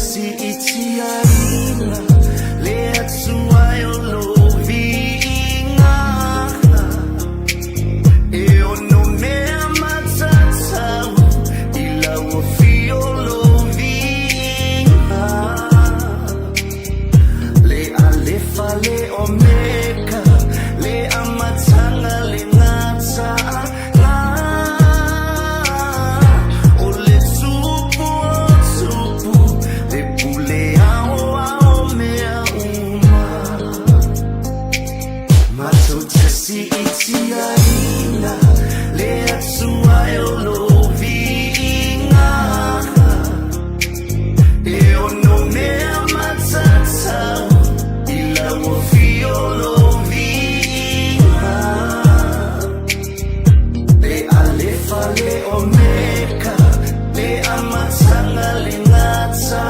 si itiarina lehat suayo lovinga e ono mea matatau ila wafio lovinga le alefa le omeka le amatanga le ngata si itiarina lehat suayo lovinga e ono mea matatau ila wafio lovinga le alefa le omeka le amatanga le ngata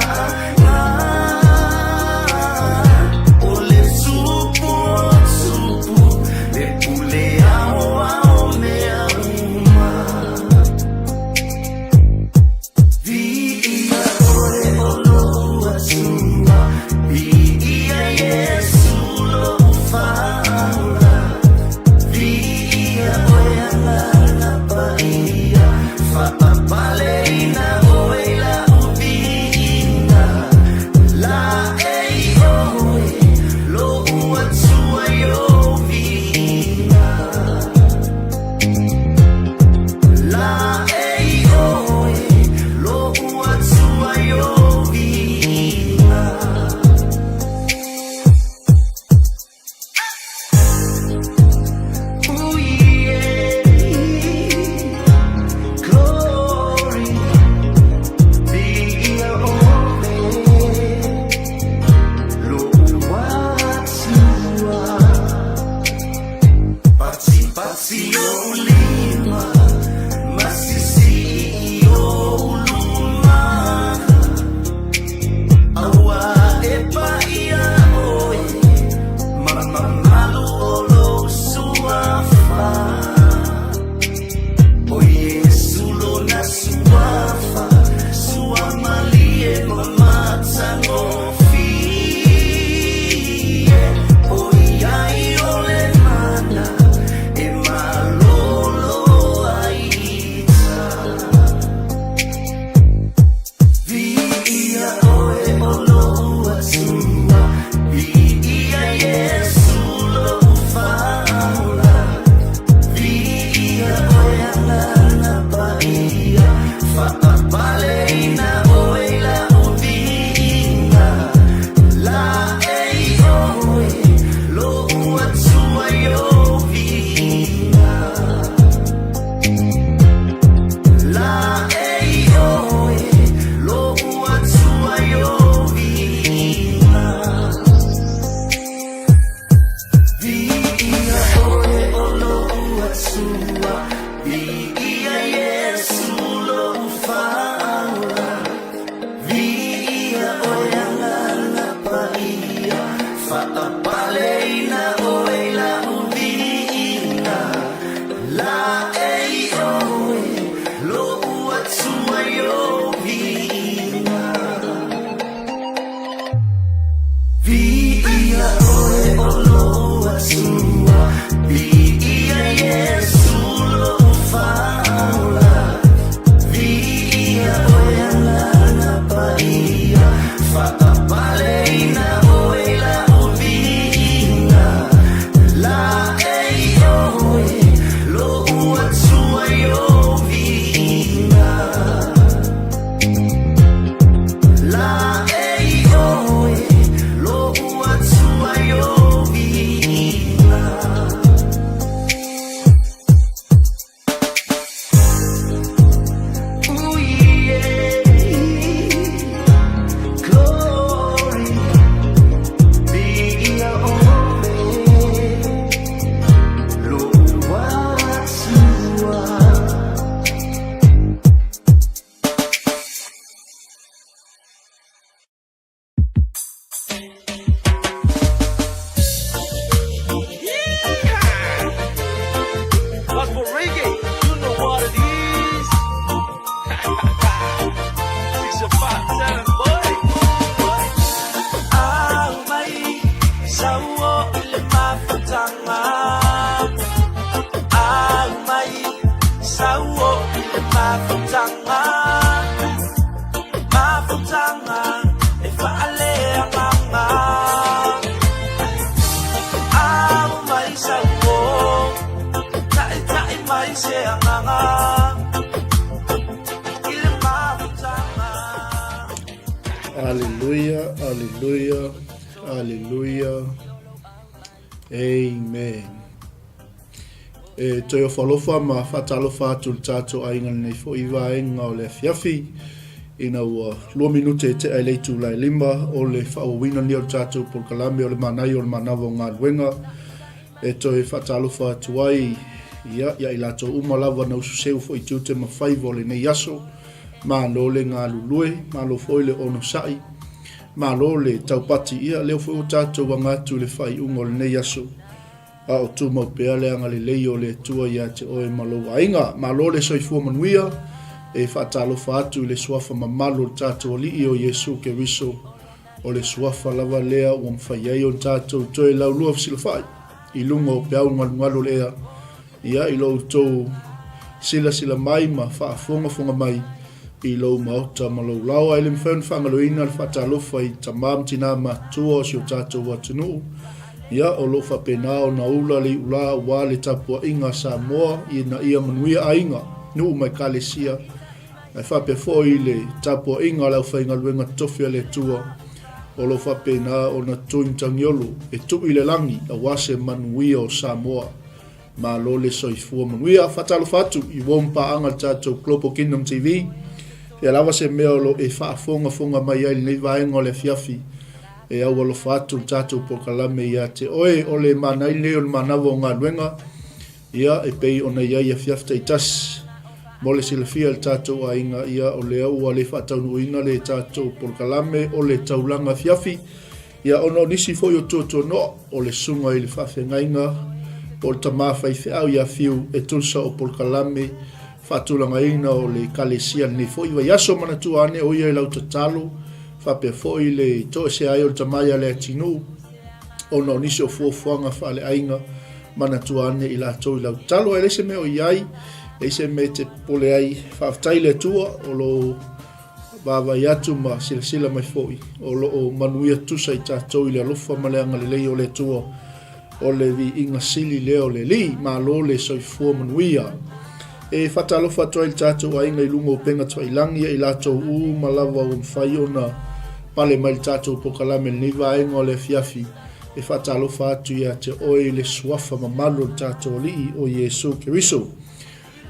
Hallelujah, hallelujah, hallelujah. Amen. Toi o whalofa ma whatalofa atu tātou ainga nei fo iwa enga o le fiafi. Ina ua 2 minute te ai leitu lai lima o le whaawina ni o tātou por kalame o le manai o le manawa o ngā luenga. Toi whatalofa atu ai ia i lato umalawa na ususeu fo i tūte ma whaiva o le nei aso. Ma lo le ngā lulue, ma lo foi le ono sai. Ma lo le taupati ia leo fo o tātou wangatu le whai ungo le nei aso. A o tu mau pea le anga le leio le tua ia te oe malo ainga. Ma lo le soifua manuia e whaatalo whaatu le suafa mamalo le tātou li i o Yesu ke riso o le suafa lava lea o mwhaiai o tātou toe lau lua fsila whai. I lunga o pea ungalungalo lea ia i lo tau sila mai ma whaafonga mai i lo maota ma lo lau ai le mwhaun whangaloina le whaatalofa i tamam tina ma tua o si o tātou watunu. Ia o lo whapenao na ula li ula wa le tapua inga Samoa i na ia manuia ainga nuu mai kalesia. Ai whape foi le tapua inga lau whainga luenga tofia le tua o lo whapenao na tuimtangiolo e tu i le langi a wase manuia o Samoa. Ma lo le soifua manuia whatalo whatu i wompa anga tātou Global Kingdom TV. Ia lawa se mea lo e whaafonga mai ai nei vaenga o le fiafi. E au alo whātu tātou po kalame ia te oe o le manai leo le manawa o ngā luenga. Ia e pei o na iai a fiafta i tas. Mo le silafia le tātou a inga ia o le au a le whātaunu ina le tātou po kalame o le taulanga fiafi. Ia ono nisi foi o tōtua no o le sunga i le whawhenga inga. O le tamawhai au ia fiu e tulsa o po kalame. Whātulanga ina o le kalesia ni foi wa yaso manatua ane o ia i lau tatalo. Whape foi le to se ai o tamaya le tinu o no nisi o fuafuanga whale ainga manatua ane i la tau i lau talo e lese me o iai e se me te pole ai whaftai le tua o lo bava iatu ma sila mai foi o lo o manuia tusa i tātou i le alofa ma le anga le lei o le tua o le vi inga sili leo le li ma lo le soifua manuia e whatalofa toa i tātou a inga i lungo penga toa i langi i latou malawa o mwhai o na pale mai tātou po kalame ni vaenga o le fiafi e whatalofa atu ia te oe le suafa mamalo tātou li o Yesu Keriso.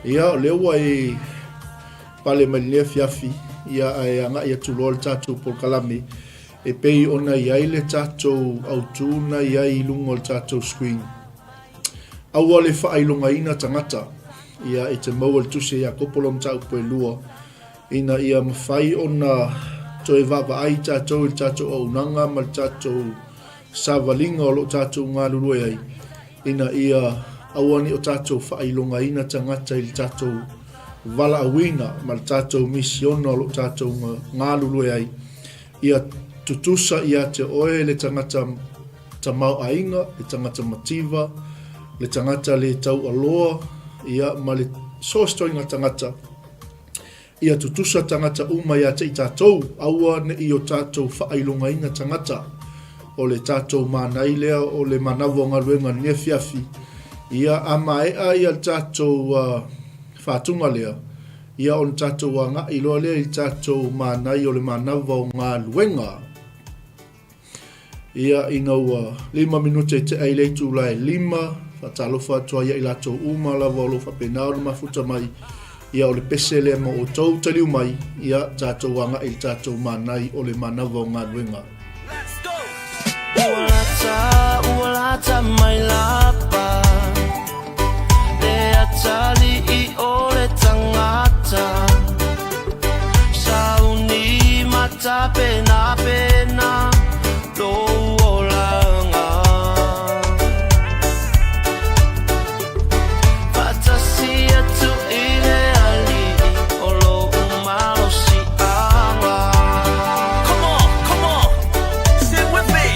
Ia o lewa e pale mai le fiafi ia e anga ia tuloa le tātou po kalame e pei ona iai le tātou autuna iai lungo le tātou screen. Aua le whaailonga ina tangata ia e te maua le tuse ia kopolo mtau po e lua ina ia mawhai ona toe vava ai tātou i tātou au nanga ma tātou savalinga o lo tātou ngā lurue ai ina ia awani o tātou whailonga ina tangata i tātou vala awina ma tātou misiona o lo tātou ngā lurue ai ia tutusa ia te oe le tangata tamau ainga, le tangata mativa, le tangata le tau aloa ia ma le sostoinga tangata ia tutusa tangata uma ia te i tātou aua ne i o tātou whaailonga inga tangata o le tātou mānai lea o le manawa ngā ruenga nia fiafi ia ama ea ia tātou whātunga lea ia on tātou a ngā iloa lea i tātou mānai o le manawa o ngā ruenga ia inaua 5 minute te ai leitu lai 5 whatalofa toa ia i latou uma lava o lo whapenao na mafuta mai ia o le pese lea mo o tau taliu mai ia tātou anga i tātou manai o le manawa o ngā ruenga. Let's go! Ualata mai lapa Le atali I o le tangata Sauni mata pena Lo o langa Fatasia tu ile ali O lo umalo si anga Come on Sing with me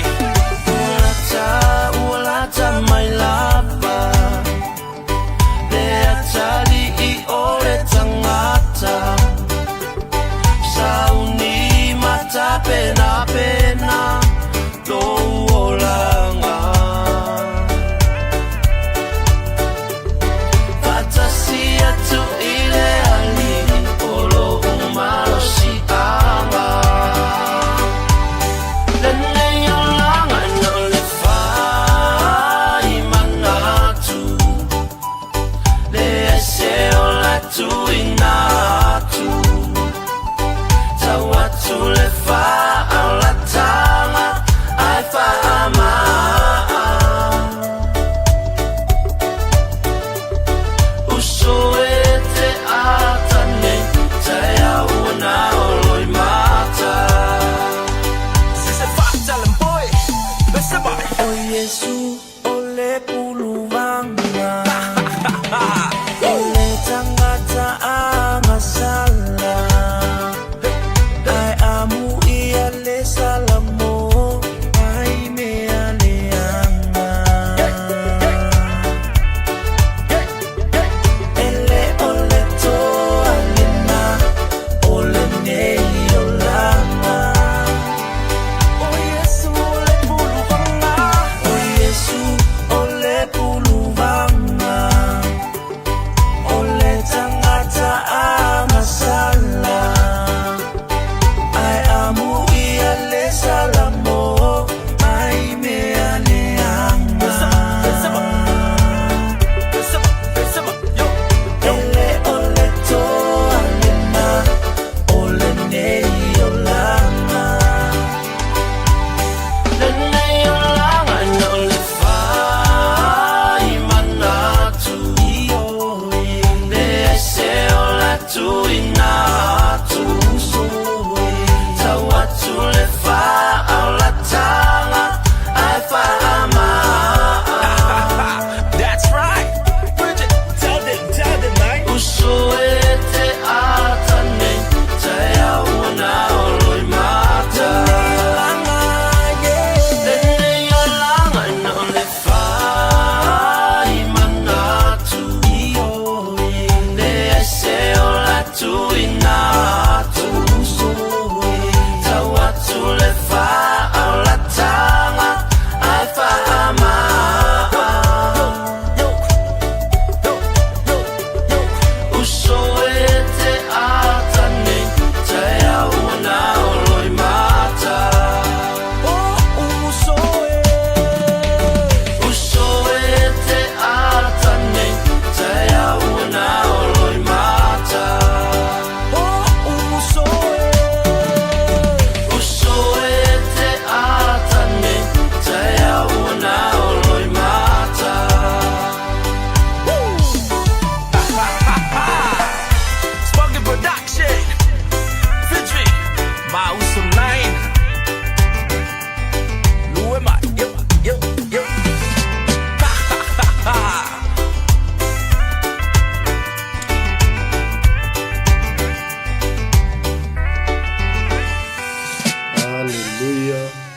Ualata mai lapa Le atali I o le tangata Sauni mata pena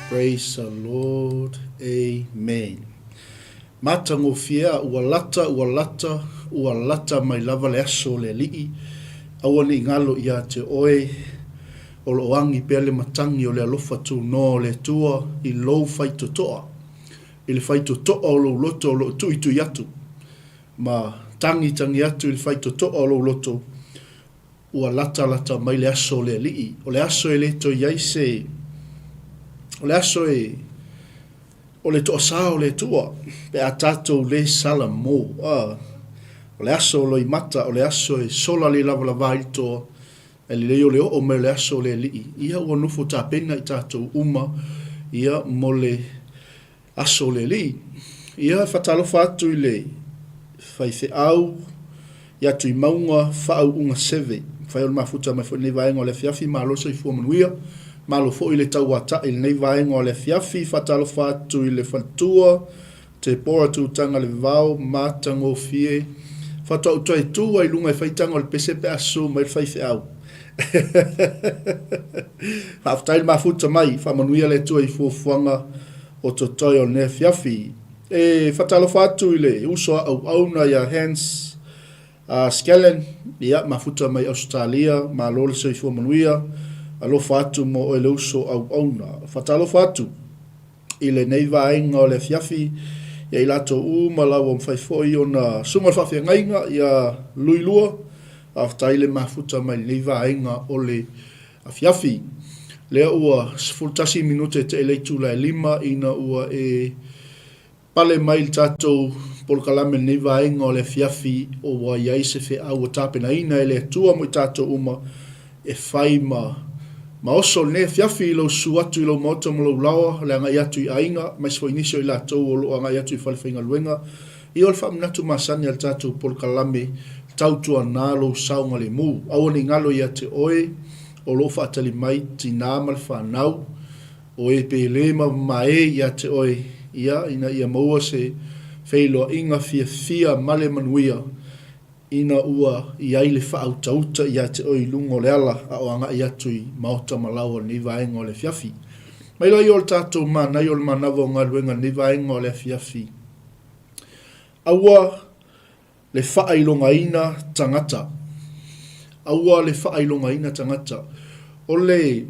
Praise the Lord. Amen. Matango fia ua lata mai lava le aso le lii. Awa ni ngalo ia te oe. O lo wangi pele matangi o le alofa tu no le tua i lou fai totoa. I le fai totoa o lo loto o lo tu itu yatu. Ma tangi atu i le fai totoa o lo loto. Ua lata mai le aso le lii. O le aso e le to iaise. O le aso e o le toa sao le tua. Pe a tatou le sala mo. O le aso lo i mata. O le aso e sola le lava lava i toa. E le leo leo o me le aso le lii. Ia ua nufo ta pena i tatou uma. Ia mo le aso le lii. Ia fatalofa atu i le fai fe au. Ia tu i maunga fau unga seve. Fai o le mafuta mai fo nei vaenga o le fiafi maloso i fua manuia. Malo fo i le tau ata i le nei vaenga o le fiafi. Fatalofa atu i le fatua. Te pora tu tanga le vau. Matango fie. Fatua utua e tua i lunga i faitanga o le pese pe asu mai le fai fe au. Haftai mafuta mai fa manuia le tua i fuafuanga o totoi o ne fiafi. E fatalofa atu i le uso au na ya Hans Skellen ia mafuta mai Australia ma lole se i fua manuia alofa atu mo o le uso au na fatalofa atu i le neiva ainga o le fiafi ia i lato ma lau o mfaifoi o na sunga fafia ngainga ia luilua aftai le mafuta mai neiva ainga o le fiafi lea ua 10 minute te eleitu la lima ina ua e pale mai tatou por kalame nei vaenga o le fiafi o wa iai se fe au o tapena ina ele tua mo tatou uma e fai ma oso ne fiafi lo suatu lo moto mo lo lawa le anga iatu i ainga mai so inisio i latou o lo anga iatu i falwhainga luenga i ol fam natu masani al tatou por kalame tautua nā lo saunga le mu au ni ngalo ia te oe o lo whaatali mai tina mal whanau o e pe lema mae ia te oe ia ina ia maua se feilo inga fia male manuia ina ua ia ile whaau tauta ia te oi lungo le ala a o anga ia tui maota malawa ni vaenga o le fiafi. Mai lai o le tatou mana i o le manawa o ngā ruenga ni vaenga o le fiafi. Aua le whailonga ina tangata. Aua le whailonga ina tangata. O le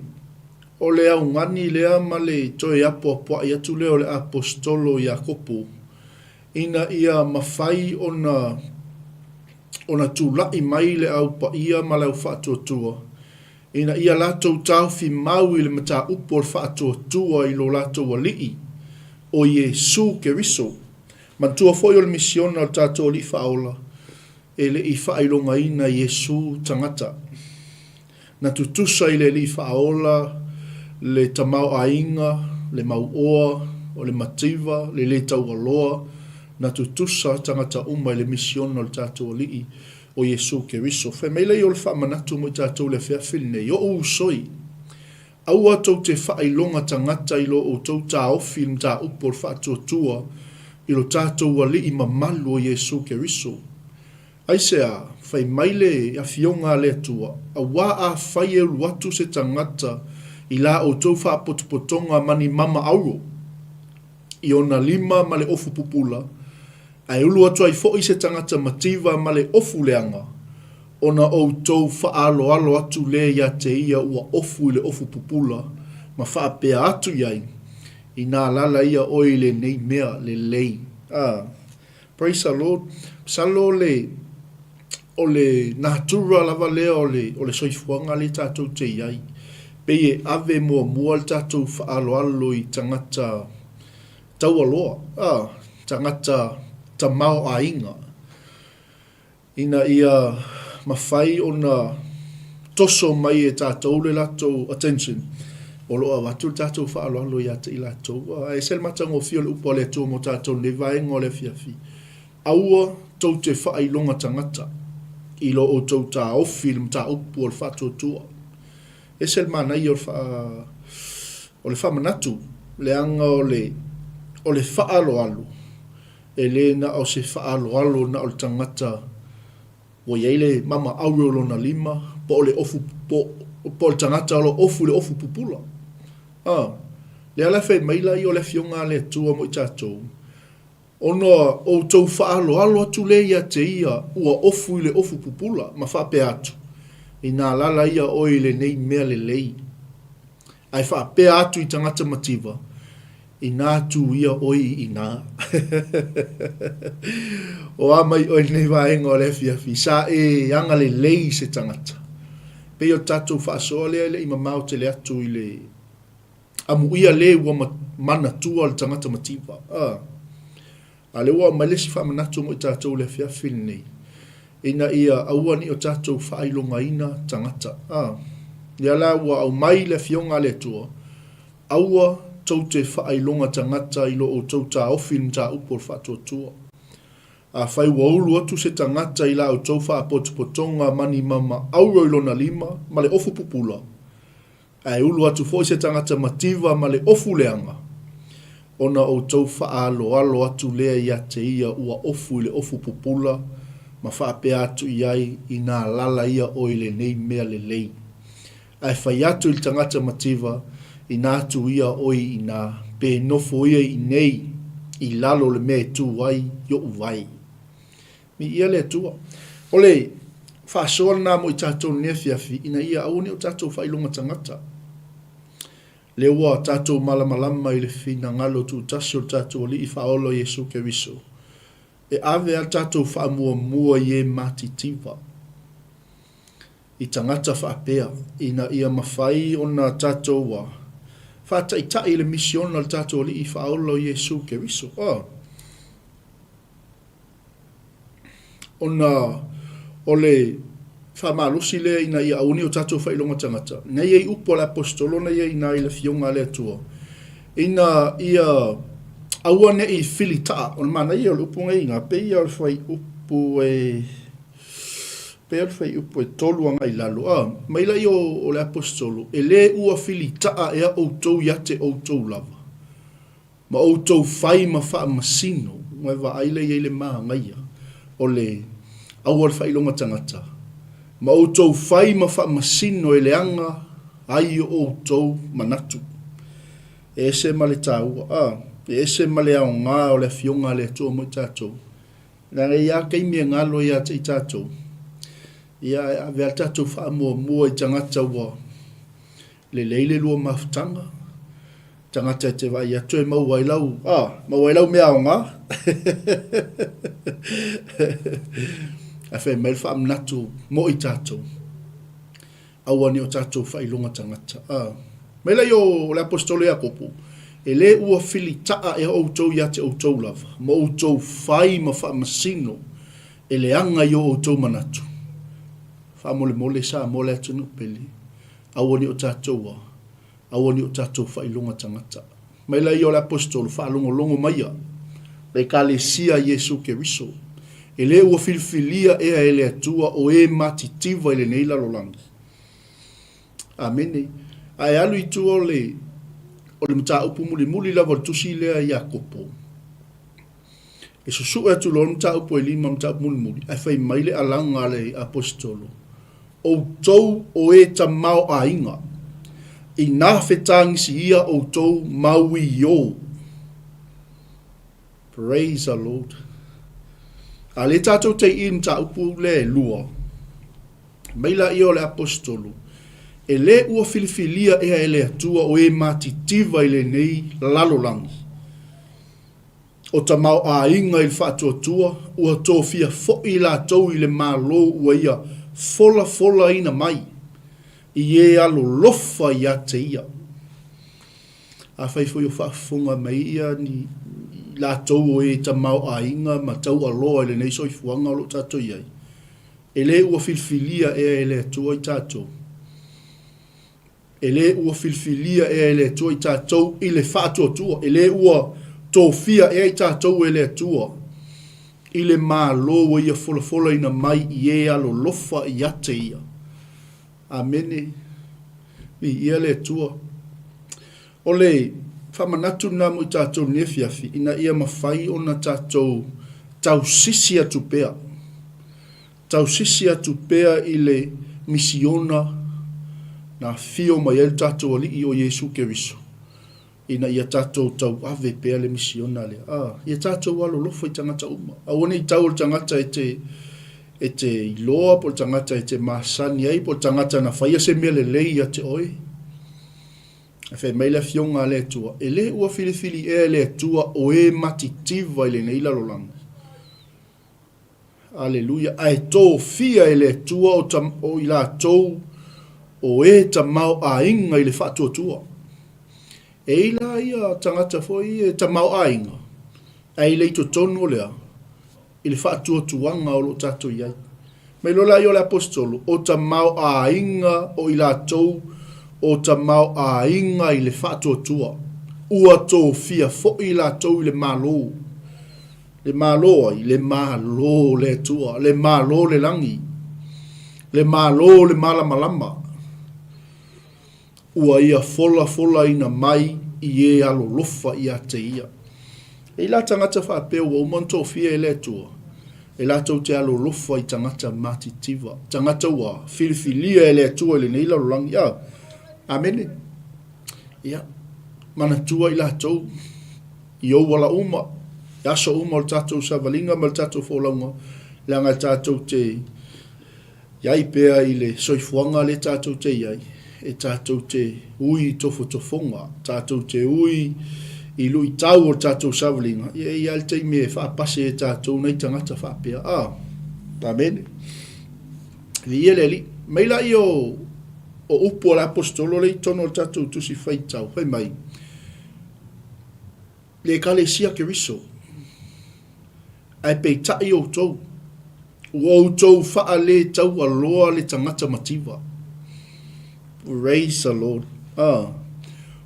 au ngani lea ma le toe apo apua i atu leo le apostolo Iakopo. Ina ia mawhai ona tūlai mai le au pa ia ma lau whaatuatua. Ina ia latou tauwhi mau i le mata upo le whaatuatua i lo latou alii o Iesu Keriso. Mantua foi o le misiona o tatou li whaola e le i whailonga ina Iesu tangata. Na tutusa i le li whaola le tamau ainga, le mau oa, o le mativa, le tau aloa, na tutusa tangata uma le mission o le tatou alii o Iesu Keriso. Whai meile i o le whaamanatu mo i tatou le whiawhine, i o usoi. Aua tau te whailonga tangata i lo o tau tā ofi im tā upo le whaatuatua i lo tatou alii mamalu o Iesu Keriso. Aisea, whai meile a fionga le atua, a wā a whai e luatu se tangata i la o tau whaapotopotonga mani mama auro. I ona 5 ma le ofu pupula. Ai ulu atu ai fo i se tangata mativa ma le ofu leanga. Ona o tau whaalo alo atu le ia te ia ua ofu i le ofu pupula. Ma whaapea atu iai. I nā lala ia oi le nei mea le lei. Praise the Lord. Salo o le natura lava lea o le soifuanga le tātou te iai. Peye ave mua le tatou whaalo i tangata tau aloa. Tangata tamau ainga. Ina ia mawhai o na toso mai e tatou le latou attention. O loa watu tatou whaalo i ata i latou. E sel matango fio le upo le tō mo tatou le vaenga o le fiafi. Aua tau te whailonga tangata. I lo o tau tā ofi le mta upo o le whatuatua. E sel mana i o le whamanatu. Le anga o le whaalo. E le na o se whaalo na o le tangata. O yeile mama aurolo na 5. Po le ofu po le tangata o le ofu pupula. Le ala fai maila i o le fionga le tua mo i tātou. Ono o tau whaalo alo atu le ia te ia ua ofu i le ofu pupula ma whape atu. I nā lala ia o i le nei mea le lei. Ai whape atu i tangata mativa. I nā tu ia oi i nā. O amai oi nei waenga o le fiafi. Sa e anga le lei se tangata. Pe o tātou whaasoa lea le i mamau te le atu i le amu ia le ua mana tua le tangata mativa. A le ua malesi whamanatu mo i tātou le fiafi nei. Ina ia aua ni o tātou whailonga ina tangata. Ia la ua au mai le fionga le tua. Aua tau te whailonga tangata ilo o tau tā ofin tā upor whatua tua. A whai waulu atu se tangata ila o tau wha potonga mani mama auro ilona lima ma le ofu pupula. A ulu atu fo se tangata mativa ma le ofu leanga. Ona o tau wha alo atu lea ia te ia ua ofu le ofu pupula ma wha pe atu iai i nā lala ia o ile nei mea le lei. Ai whai atu il tangata mativa i nā tu ia oi i nā pe nofo ia i nei i lalo le mea tu wai yo uwai. Mi ia le tua. Ole, whaasoa nā mo i tātou nea fiafi ina ia aune o tātou whailonga tangata. Le ua tātou malamalama i le whina ngalo tu tasio tātou li i whaolo Jesu Keriso. E ave a tātou whaamua mua i e matitiwa. I tangata whaapea, ina ia mawhai o nā tātou wa. Whātai tai le misiona le tātou li i whaolo Jesu Keriso. Ona ole whamalusi le ina ia auni o tātou whailonga tangata. Nei ei upo le apostolo, nei ei nā i le fionga le atua. Ina ia aua ne i filita, on mana ia le upo ngai ngā, pe ia le whai upo e toluanga i lalo. Maila i o le apostolo, e le ua filita ea outou iate outou lava. Ma outou whai ma wha masino, ngai wa aile i le maa ngaia. O le aua le whailonga tangata. Ma outou whai ma wha masino e le anga ai o outou manatu. E se ma le tāua. E se ma le au ngā o le fionga le atua mo i tātou. Nanga ia keimia ngalo ia te i tātou. Ia vea tātou wha mua i tangata ua. Le leile lua mafutanga. Tangata te vai atu e mauailau. Mauailau mea au ngā. A whai mai wha amnatu mo i tātou. Awani o tātou whailonga tangata. Meila i o le apostolo e akopu. E le ua fili taa e outou ia te outou lava. Ma outou whai ma wha masino. E le anga i o outou manatu. Wha mole sa mole atu no peli. Awani o tātou wa. Awani o tātou whailonga tangata. Meila i o le apostolo wha longo maia. Le kalesia Jesu Keriso. E le ua filfilia ea ele atua o e matitiva ele nei lalolangi. Amene. Ai alu i tua o le mta upu muli lava le tusi lea i akopo. E susu e tu lo mta upu e lima mta upu muli. Ai fai maile alanga le apostolo. O tou o e ta mau a inga. I nā whetangi si ia o tou maui yo. Praise the Lord. A le tātou te i mta upu le lua. Meila i o le apostolo. E le ua filifilia ea ele atua o e matitiva i le nei lalolangi. O ta mau a inga i whaatua tua, ua tō fia fo i la tau i le malo ua ia fola ina mai. I e alo lofa i a te ia. A whaifo i o whaafunga mai ia ni la tau o e ta mau a inga ma tau aloa i le nei soifuanga o lo tātou iai. E le ua filifilia ea ele atua i tātou. E le ua filfilia e le tua i tātou i le whātua tua. E le ua tōwhia e i tātou e le tua. I le mā loa ia fola ina mai i e alo lofa i ate ia. Amene. Mi ia le tua. O le whamanatu nā mo i tātou nefiafi ina ia mawhai o na tātou tau sisi atu pea. Tau sisi atu pea i le misiona na fio mai el tātou ali i o Jesu Keriso. ina ia tatou tau ave pea le misiona le. Ia tatou alo lofo i tangata uma. Awane i tau le tangata e te iloa po le tangata e te masani ai po le tangata na whaia se mea le lei a te oi. E whai mai le fionga le atua. E le ua filifili e le atua o e matitiva i le neila lolanga. Aleluia. Ai tō fia e le atua o i la tōu o e ta mau a inga i le whatua tua. E ila ia tangata foi e ta mau a inga. E le ito tonu lea. I le whatua tuanga o lo tato iai. Me lola i o le apostolo. O ta mau a inga o i la tōu o ta mau a inga i le whatua tua. Ua tō fia fo i la tōu i le malo. Le malo ai, le malo le tua. Le malo le langi. Le malo le malamalama. Ua ia fola ina mai i e alo lofa i a te ia. E la tangata whapea ua umanto fia e le tua. E la tau te alo lofa i tangata matitiva. Tangata ua filifilia e le tua i le neila rolangi. Ia, amene. Ia, mana tua i la tau. I o wala uma. I aso uma o tatou savalinga ma tatou wholaunga. Langa tatou te iai pea i le soifuanga le tatou te iai. E tātou te ui tofonga, tātou te ui i lui tau o tātou savalinga. I al te me whaapase e tātou nei tangata whapea. Amene. Vi ele meila i o upo la apostolo le tono o tātou tusi whaitau. Whai mai. Le kalesia ke riso. Ai pei tai o tau. O tau wha le tau aloa le tangata mativa. Praise the Lord.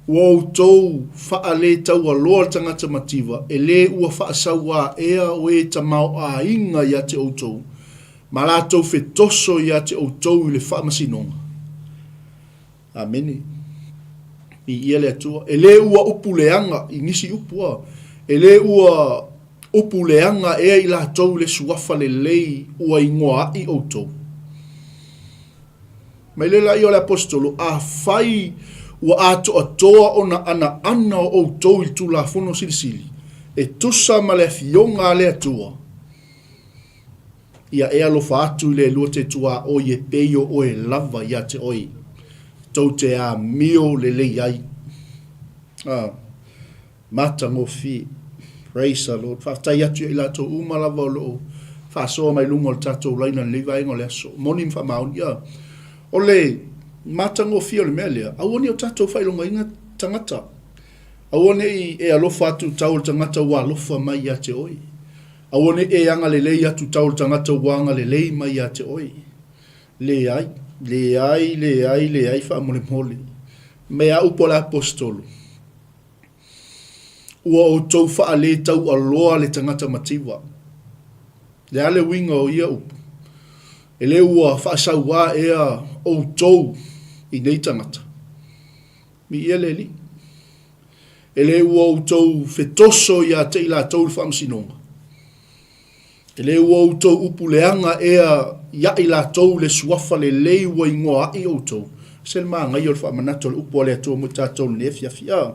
Wau tau wha le tau aloa tangata mativa. E le ua wha sawa ea o e ta mau a inga ia te outou. Ma la tau fetoso ia te outou i le wha masinonga. Amene. I ia le atua. E le ua upuleanga i nisi upua. E le ua upuleanga ea i la tau le suafa le lei ua ingoa i outou. Mai le lai o le apostolo, a fai ua ato atoa o na ana o outou i tu la fono silisili. E tusa ma le fionga le atua. Ia ea lo atu i le lua te tua o ye peio o e lava ia te oi. Tau te a mio le le iai. Mata ngo fi. Praise the Lord. Whaftai atu i la to umalava o loo. Whasoa mai lungo le tatou laina le vai ngo le aso. Monim wha maun, ia. O le matango fio le mea lea, awane o tatou whailonga inga tangata. Awane i e alofa atu tau le tangata ua alofa mai a te oi. Awane e anga le lei atu tau le tangata ua anga le lei mai a te oi. Le ai wha mole mole. Mea upo la apostolo. Ua o tau wha le tau aloa le tangata mativa. Le ale winga o ia upo. E le ua whaasaua ea o tau i nei tangata. Mi ia le li. E le ua o tau fetoso ia te ila tau le whaamsinonga. E le ua o tau upuleanga ea ia ila tau le suafa le lei wa ingoa i o tau. Sel maa ngai o le whaamanato le upo le atua mo tātou le fiafia.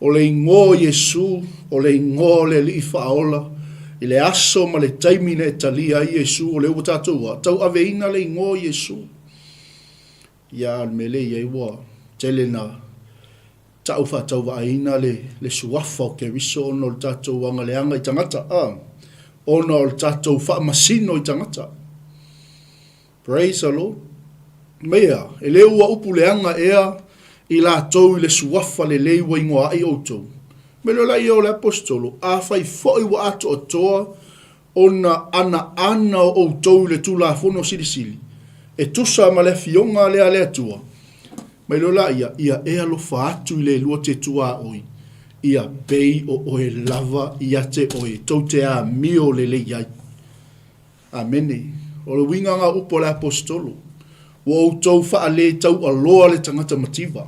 O le ingoa Yesu, o le ingoa le li whaola. I le aso ma le taimina e talia i Yesu o le ua tātua. Tau aveina le ingo Yesu. Ia mele i ewa tele na tau whatau wa aina le suafa o ke riso ono le tātua anga le anga i tangata. Ono le tātua wha masino i tangata. Praise the Lord. Mea, e le ua upu le anga ea i la tau i le suafa le leiwa ingoa ai o tau. Melo lai o le apostolo, a fai foi wa ato o toa o na ana o tau le tula fono silisili. E tusa ma le fionga le ale atua. Melo lai ia e alofa atu i le lua te tua oi. Ia pei o e lava ia te oi. Tau te a mio le le iai. Amene. O le winganga upo le apostolo. O tau faa le tau aloa le tangata mativa.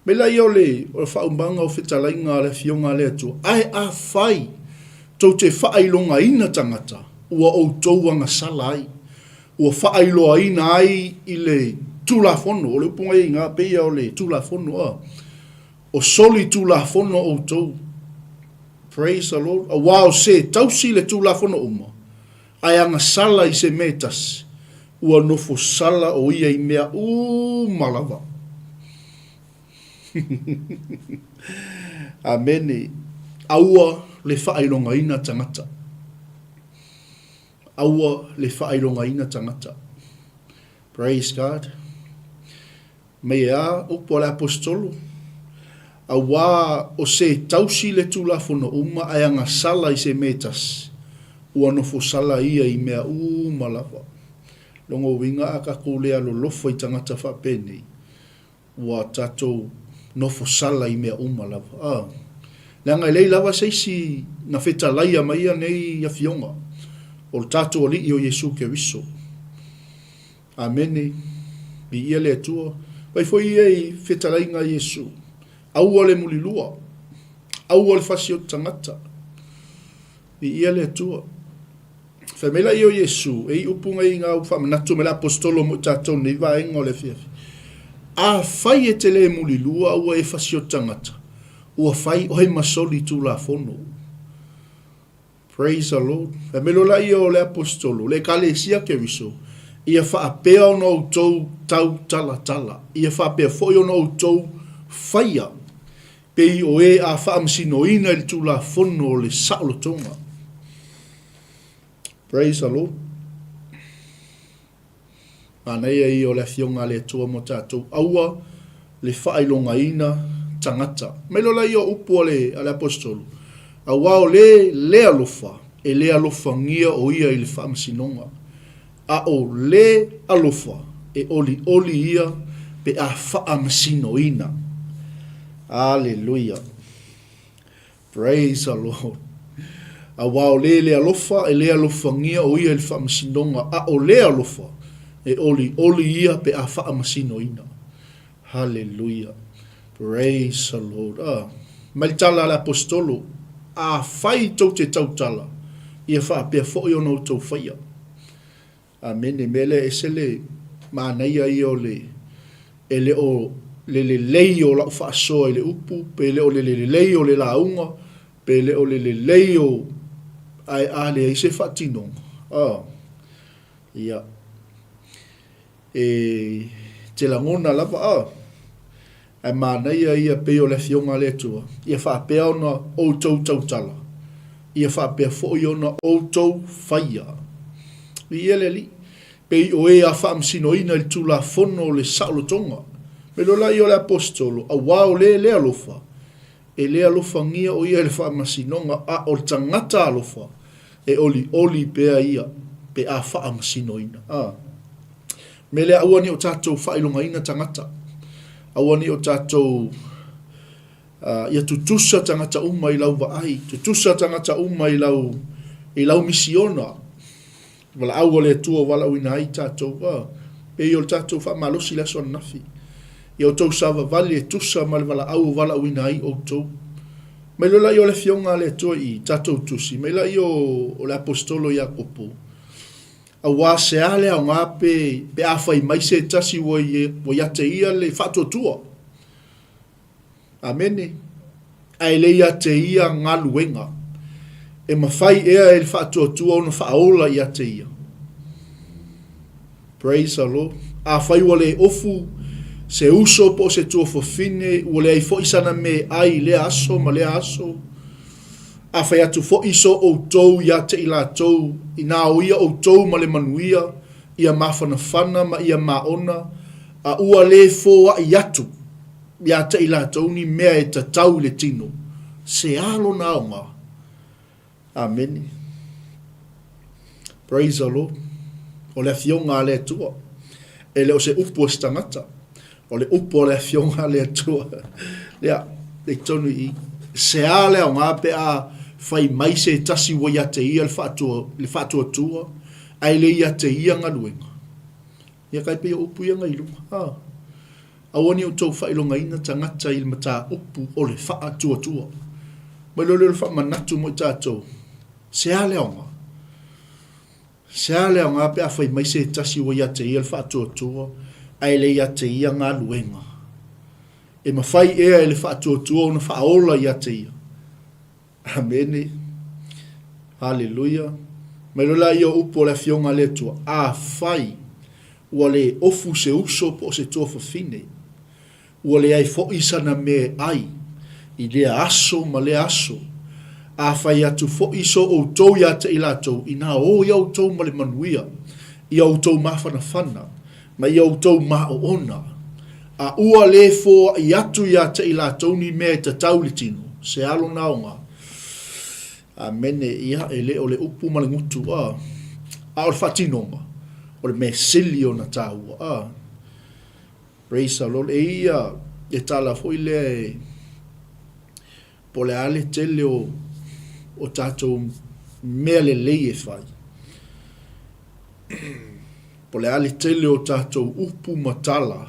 Mela i o le whaumbanga o whetalainga le fionga le atua. Ai a whai, tau te whailonga ina tangata, ua o tauanga salai. Ua whailoa ina ai i le tulafono, o le upunga i ngā peia o le tulafono. o soli tu la fono o tau. Praise the Lord. A wao se tausi le tu la fono uma. Ai anga sala I se metas. Ua nofo sala o ia I mea malawa. Amene. Aua le whaaironga ina tangata. Aua le whaaironga ina tangata. Praise God. Mea upo le apostolo. Awa o se tausi le tula fono uma ai anga sala I se metas. Ua nofo sala ia I mea malawa. Longo winga aka kulea lo lofo I tangata whapene. Ua tatou nofo sala I mea malawa. Langa lei lava seisi na feta laia maia nei ya fionga. O tatou ali o Yesu ke wiso. Amene. Bi ia le atua. Pai foi ei feta lainga Yesu. Aua le mulilua. Aua le fasio tangata. Bi ia le atua. Famela i o Yesu. Ei upunga I ngā ufamanatu me la apostolo mo tatou nei vaenga o le fiafi. A fai e te le mulilua aua e fasio tangata. Ua fai ohe masoli tu la fono. Praise the Lord. Famelo la i o le apostolo. Le kalesia ke wiso. Ia whaapea o no tau tau tala tala. Ia whaapea foi o no tau whaia. Pei o e a whaamsinoina il tu la fono o le saolotonga. Praise the Lord. Anei ai o le fionga le tua mo tātou. Aua le whailonga ina tangata. Melo la i o upo ale apostolo. Aua o le alofa. E le alofa ngia o ia I le whaamsinonga. A o le alofa e oli ia pe a whaamsinoina. Hallelujah. Praise the Lord. A wao le alofa e le alofa ngia o ia I le whaamsinonga. A o le alofa e oli ia pe a whaamsinoina. Hallelujah. Praise the Lord. Maitala le apostolo. A whai tau te tautala. Ia whaapea fo i ono tau whaia. Amen. E mele e sele maanaia I o le e le o le lei o la whaasoa I le upu, pe le o le lei o le launga, pe le o le lei o ai ale ai se whatinonga. Ia. E te langona lava, ai maanaia ia pe o le fionga le tua. Ia whaapea ona o tau tautala. Ia whaapea fo I ona o tau whaia. Ia le li. Pei o e a whaamsinoina I tula fono le saolotonga. Melo la I o le apostolo. A wao le alofa. E le alofa ngia o ia le whaamasinonga. A o tangata alofa. E oli pea ia. Pe a whaamsinoina. Me le auani o tātou whailonga ina tangata. Auani o tātou ia tutusa tangata uma I lau vaai. Tutusa tangata uma I lau misiona. Wala au le tua wala uina ai tātou. Pe I o tātou wha malosi la son nafi. I o tau sawa vali e tusa ma le wala au wala uina ai o tau. Me lola I o le fionga le tua I tātou tusi. Me la I o le apostolo Iakopo. A wā se ale au ngā pe a whai mai se tasi wo ia te ia le whatua tua. Amene. Ai le ia te ia ngā luenga. E mawhai ea e le whaatua tua ona whaola I a te ia. Praise the Lord. A whai wale ofu se uso po se tua whawhine wale ai fo isana me ai le aso ma le aso. A whai atu fo iso o tou I a te ila tou I nā o ia o tou ma le manuia ia mawhana whana ma ia maona a ua le fo a I atu I a te ila tou ni mea e tatau le tino. Se alo na o ngā. Amen. Praise the Lord. O le fionga le tua. E le o se upo stangata. O le upo le fionga le tua. Lea, le tonu I. Se ale o ngā pe a whai mai se tasi wa ia te ia le whaatua tua. Ai le ia te ia ngā luenga. Ia kai pe o upu ia ngai lunga. Awani o tau whailonga ina tangata I le mata upu o le whaatua tua. Mai lolo le whaamanatu mo I tātou. Se ale o ngā. Se ale o ngā pe a whai mai se tasi wa ia te ia le whaatua tua. Ai le ia te ia ngā luenga. e mawhai ea e le whaatua na whaola ia te ia. Amene. Hallelujah. Mai lola ia upo le fionga le tua. A whai. Ua le ofu se uso po se tofa fine. Ua le ai fo isana me ai. I le aso ma le aso. A whai atu fo iso o tau ia te ila tau. Ina o iau tau ma le manuia. Iau tau mawhana whana. Ma iau tau ma o ona. A ua le fo i atu ia te ila tau ni me te tau li tino. Se alo naonga. Amene ia ele o le upu ma le ngutu. A o le whatinonga. O le me sili o na tāua. Praise the Lord. E ia e tala fo i le po le ale tele o tātou mea le lei e whai. Po le ale tele o tātou upu matala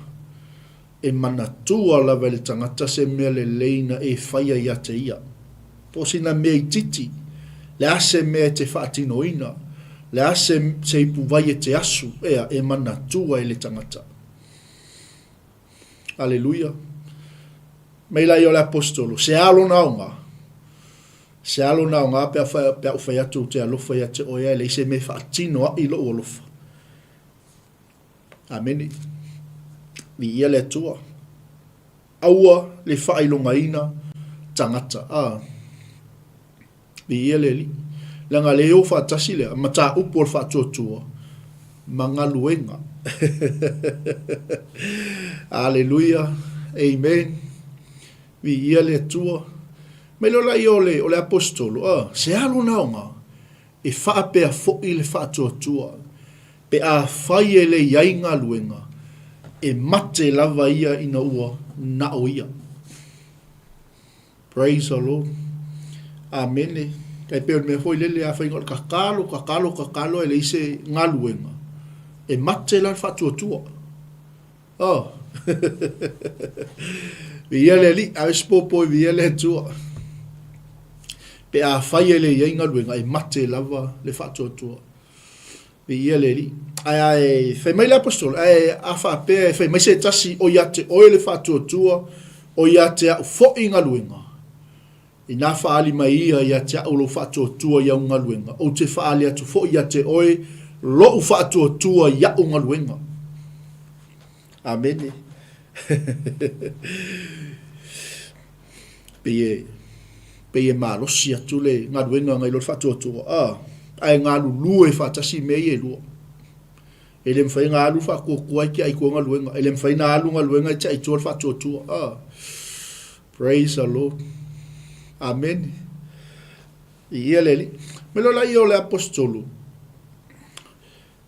e manatua lawa le tangata se mea le leina e whaia ia te ia. Po sina mea i titi, le ase mea te whaatinoina, le ase se ipuwai e te asu, ea e manatua e le tangata. Aleluia. Meila i o le apostolo, se alo naunga, pe au whai atu te alofa ia te oia, le se me whaatinoa i lo olofa. Ameni. Vi ia le tua. Aua le whailonga ina tangata. Vi ia le li. Langa leo whaatasi lea. Mata upo le whaatuatua. Mangaluenga. Aleluia. Amen. Vi ia le tua. Me lo lai o le apostolo. Se alo naonga. E whaapea fo i le whaatuatua. Pe a whai e le iainga luenga. E mate lava ia ina ua na o ia. Praise the Lord. Amene. Kai peo me foi lele a whainga kakalo e le ise ngaluenga. E mate la whatuatua. Vi ele li, a espopo vi ele tua. Pe a whai ele ia ngaluenga e mate lava le whatuatua. Vi ele li. Ai fai mai la apostol a fa pe fai mai se tasi o ia te o le whatuatua o ia te fo inga luenga. Ina fa ali mai ia te o lo whatuatua ia unga luenga. O te fa ali atu fo ia te oe lo whatuatua ia unga luenga. Amen. Pe malosi atu le ngā luenga ngai lo whatuatua. Ai ngā lulu e whatasi mei e lua. Ele mwhai ngā alu whakokua ki ai kua ngā luenga. Ele mwhai ngā alu ngā luenga i te ai tua whatuatua. Praise the Lord. Amen. I ia leli. Melo lai o le apostolo.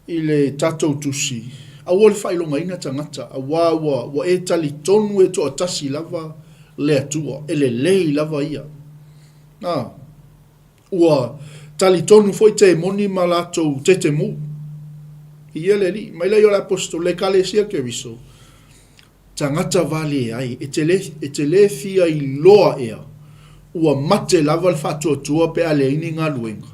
I le tatou tusi. A ua le whailonga ina tangata. A wa e tali tonu e toa tasi lava le atua. Ele lei lava ia. Ua tali tonu foi te moni malatou te mu. Ia le li, mai lai o le apostolo, le kalesia ke viso. Tangata vale ai, e te le fia i loa ea. Ua mate lava le whatuatua pe ale ini ngā luenga.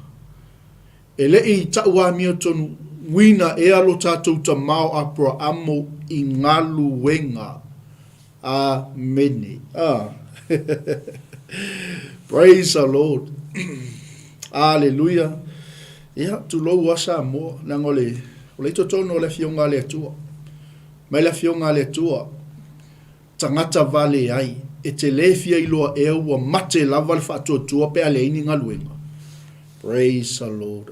E le i taua mio tonu, wina ea lo tātou ta mao apura amo i ngā luenga. Amen. Praise the Lord. Hallelujah. Ia, tu lou asa mo, nangole. O le totono le fionga le tua. Mai le fionga le tua. Tangata vale ai. E te lefia i loa e ua mate lava le whatuatua pe ale ini ngā luenga. Praise the Lord.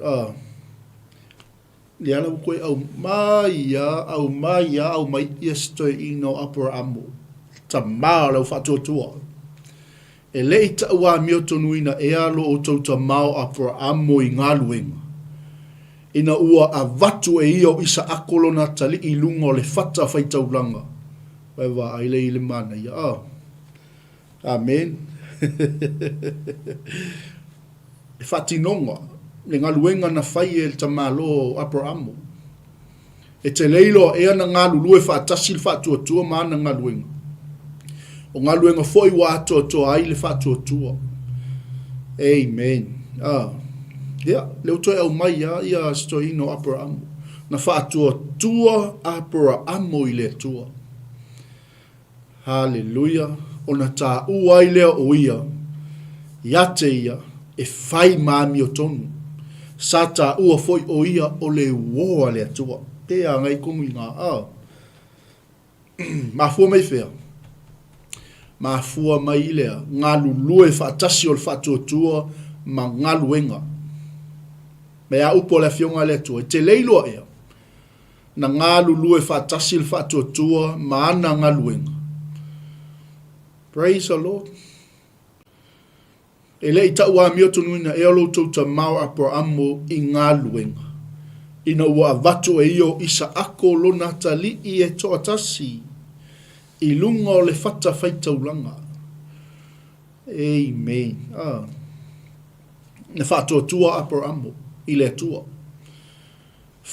Ni ala koe au mai ia stoi ino apura amo. Ta maa lau whatuatua. E le i ta ua miotonuina e alo o tau ta mao apura amo i ngā luenga. Ina ua a vatu e ia o isa akolona tali i lunga o le whata whaitaulanga. Wewa aile i le mana ia. Amen. E whatinonga. Le ngā luenga na whai e ta malo Abrahamo. E te leilo e ana ngā lulu e whaatasi le whaatuatua maana ngā luenga. O ngā luenga foi wa atoa ai le whaatuatua. Amen. Ia, leo toi au mai ia stoi no Abrahamo. Na whaatua tua Abrahamo i le tua. Hallelujah. Ona tā uai lea o ia. Ia te ia. E whai māmi o tonu. Sa tā ua foi o ia o le woa lea tua. Te a ngai kumu i ngā a. Mafua mai whea. Mafua mai lea. Ngā lulue whaatasi o le whaatuatua ma ngā luenga. Mea upo le fionga lea tua. Te leilua ea. Na ngā lulue whaatasi le whaatuatua ma ana ngā luenga. Praise the Lord. E le ita ua mio tunuina e alo tau ta mau apura amo i ngā luenga. Ina ua avatu e io isa ako lona tali i e toa tasi. I lunga o le fata whaitaulanga. Amen. Na whatua tua apura amo i le tua.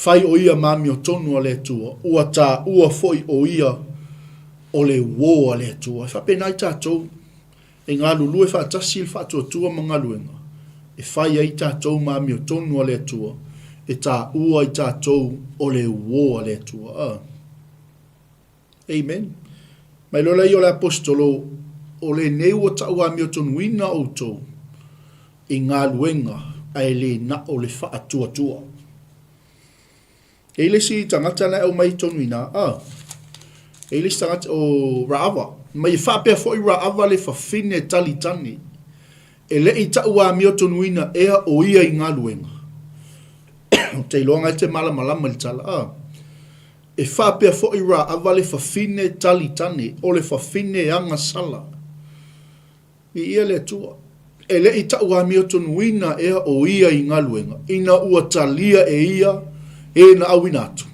Whai o ia mami o tonu a le tua. Ua tā ua foi o ia o le woa le tua. Whapenai tātou. E ngā lulu e whaatasi il whaatua tua ma ngā luenga. E whai ai tātou mami o tonu a le tua. E tā ua i tātou o le woa le tua. Amen. Mai lola i o le apostolo o le neu o ta ua mi o tonu ina o tō. I ngā luenga a e le na o le whaatua tua. E le si tangata na au mai tonu ina. E le si tangata o Raava. Mai whapea fo i Raava le whawhine tali tani. E le i ta ua mi o tonu ina ea o ia i ngā luenga. Te iloanga te malamalama li tala. E whapea fo i Raava le whawhine tali tani. O le whawhine anga sala. I ia le tua. E le i ta ua mi o tonu ina ea o ia i ngā luenga. Ina ua talia e ia e na awinatu.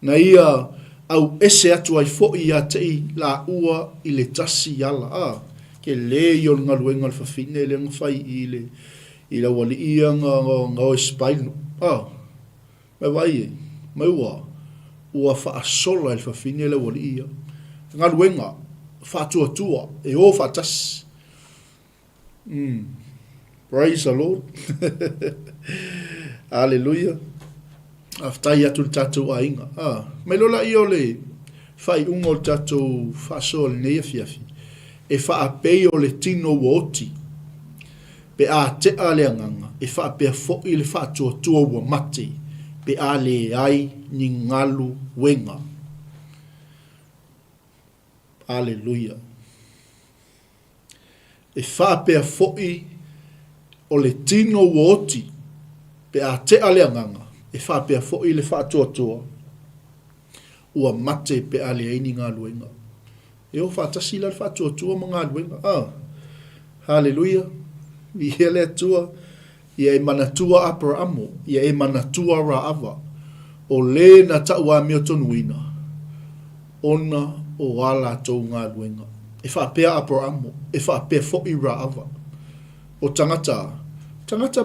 Na ia au ese atu ai fo i a tei la ua i le tasi ala. Ke le i o ngā luenga le whawhine le ngawhai i la wali ia ngā o espainu. Mai wai e, mai ua whaasola le whawhine le wali ia. Ngā luenga, whaatua tua, e o whaatasi. Praise the Lord. Hallelujah. Aftai atu le tātou a inga. Mai lola i o le whai ungo le tātou whaasoa le neia fiafi. E whaapei o le tino woti. Pe a te a le anganga. E whaapea fo i le whaatua tua ua mate. Pe a le ai ni ngalu wenga. Hallelujah. E whaapea fo i o le tino woti. Pe a te a le anganga. E whapea fo i le whaatoa ua mate pe a le aini ngā luenga. E o whaatasi la le whaatoa ma ngā luenga. Hallelujah. I hele tua, ia e manatua apara amo, ia e manatua Raava. O le na taua mi o tonuina. Ona o ala tau ngā luenga. E whapea apara amo, e whapea fo i Raava. O tangata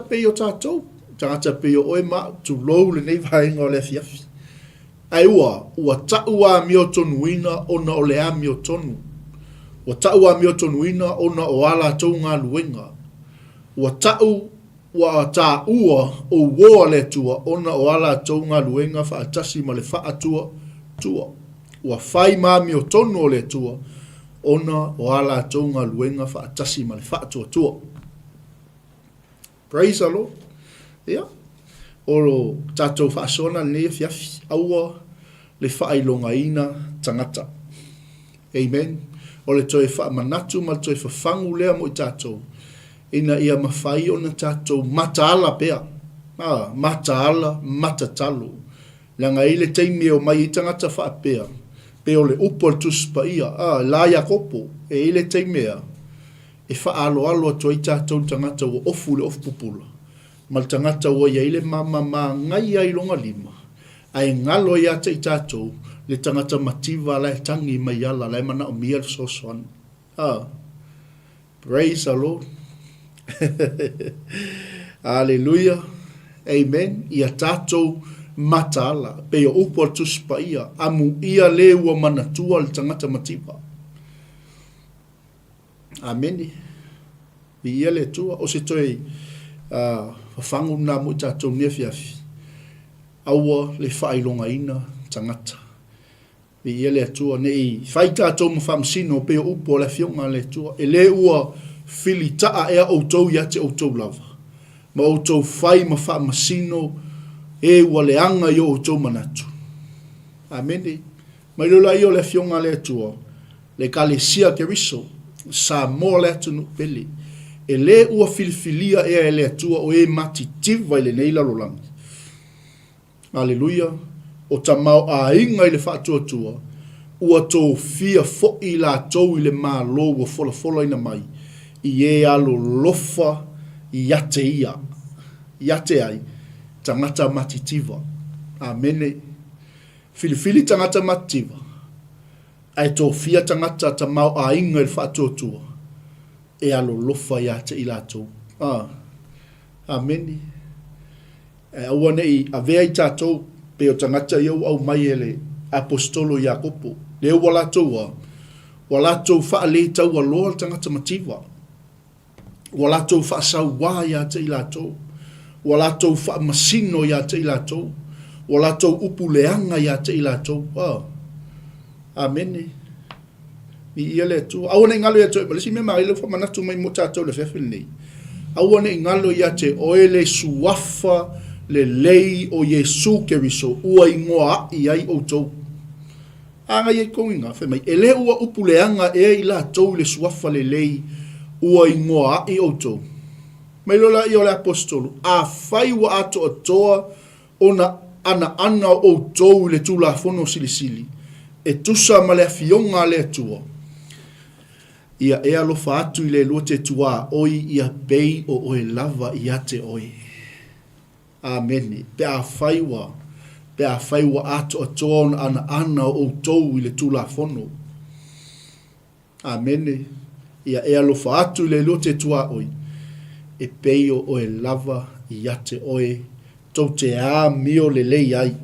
pe o tātou. Tangata pe o oe ma tu lou le nei vaenga o le fiafi. Ai ua taua mi o tonuina ona o le a mi o tonu. Ua taua mi o tonuina ona o ala tau ngā luenga. Ua tā ua o woa le tua ona o ala tau ngā luenga whaatasi ma le whaatua tua. Ua whai ma mi o tonu o le tua ona o ala tau ngā luenga whaatasi ma le whaatua tua. Praise the Lord. Ia, oro tātou whaasona le fiafi, aua le whailonga ina tangata. Amen. O le toi whaamanatu ma le toi whawhangu lea mo i tātou. Ina ia mawhai o na tātou mataala pea. Mataala, matatalo. Langa i le teimi o mai i tangata whaapea. Pe o le upo le tuspa ia. La Iakopo, e i le teimea. E whaalo alo ato i tātou tangata o ofu le ofu pupula. Mal tangata ua ia ile mama ngai ai longa lima. Ai ngalo ia te i tātou le tangata mativa lai tangi mai ala lai mana o mia le sosoan. Praise the Lord. Hallelujah. Amen. Ia tātou mataala. Pe o upo al tuspa ia. Amu ia le ua manatua le tangata mativa. Amen. Ia le tua. O se toi whafangu nā mo i tātou nia fiafi. Aua le whailonga ina tangata. ia le atua nei fai tātou mawhamasino pe o upo le fionga le atua. E le ua fili taa ea outou ia te outou lava. Ma outou fai mawhamasino e ua le anga i outou manatu. Amene. Mai lola i o le fionga le atua. Le kalesia ke riso. Sa mo le atunu pele. E le ua filifilia ea le atua o e matitiva i le neila rolangi. Aleluia. O tamau a inga i le whaatuatua, ua tō fia fo i la tau i le mālo ua fola ina mai, i e alo lofa i ate ia, i ate ai, tangata matitiva. Amene. Filifili tangata matitiva. Ai tō fia tangata tamau a inga i le whaatuatua, e alo lofa i ate i la tau. Amene. E awane i avea i tātou, pe o tangata iau au mai ele apostolo Iakopo. Leo walatou wha le tau aloa tangata mativa. Walatou wha sauwa ia te ilatou. Walatou wha masino ia te ilatou. Walatou upuleanga ia te ilatou. Amene. Ni ia le tu. Awane ngalo ia te, malisi me maile wha manatu mai mo tātou le whewhini nei. Awane ngalo ia te oele suafa le lei o Yesu Keriso ua ingoa i ai o tau. Anga i koinga, whemai, e le ua upuleanga e i la tau le suafa le lei ua ingoa i o tau. Mai lola i o le apostolo, a whai wa ato atoa o na ana o tau le tula fono silisili, e tusa ma le afionga le atua. Ia e alofa atu i le lua te tua oi ia bei o oe lava i ate oi. Amen. Pe a whaiwa ato atoa ana o tau i le tula fono. Amen. Ia e alofa atu i le lote tua oi. E peio o e lava i ate oi. Tau te a mio le lei ai.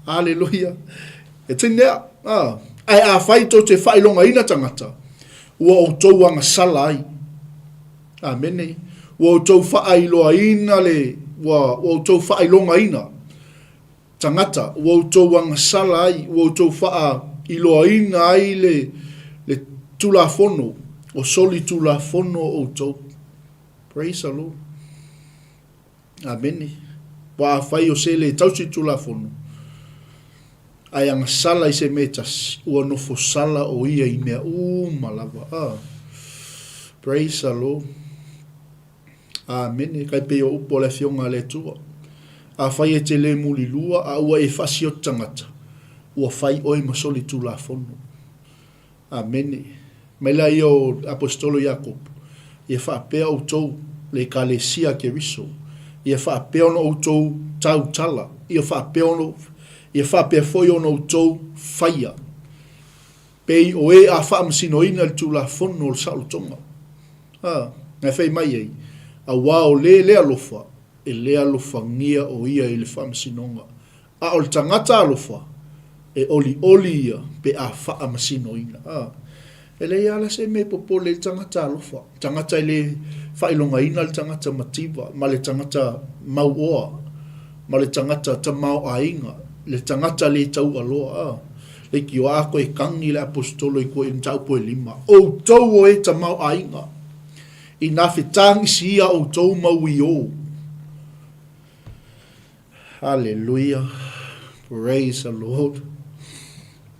Aleluia. E tinea. Ai a whai tau te whailonga ina tangata. Ua o tau anga sala ai. Amen. Ua o tau whailoa ina le wa tau wha ilonga ina. Tangata, wa tau wanga sala ai, wa tau wha iloa ina ai le tula fono, o soli tula fono o tau. Praise the Lord. Amen. Wa whai o se le tausi tula fono. Ai anga sala i se metas, ua nofo sala o ia i mea malava. Praise the Lord. Amen. Kai pe o upo le fionga le tua. A whai e te le muli lua, a ua e whasi o tangata. Ua whai oi masoli tu la fono. Amen. Mai la i o apostolo Iakopo. Ia whaapea o tau le kalesia ke riso. Ia whaapea ono o tau tau tala. Ia whaapea foi ono o tau whaia. Pei o e a whaamasino ina le tu la fono o sao tonga. Ngai whai mai ei. A wao le alofa, e le alofa ngia o ia i le whamasinonga. A o le tangata alofa, e oli ia, pe a whaamasino ina. E le ala se me popo le tangata alofa. Tangata i le whailonga ina le tangata mativa, ma le tangata mauoa, ma le tangata tamau ainga, le tangata le tau aloa. Le ki o ako e kangi le apostolo i koe in tau poe lima. O tau o e tamau ainga. I nga whetang si ia o tau maui o. Hallelujah. Praise the Lord.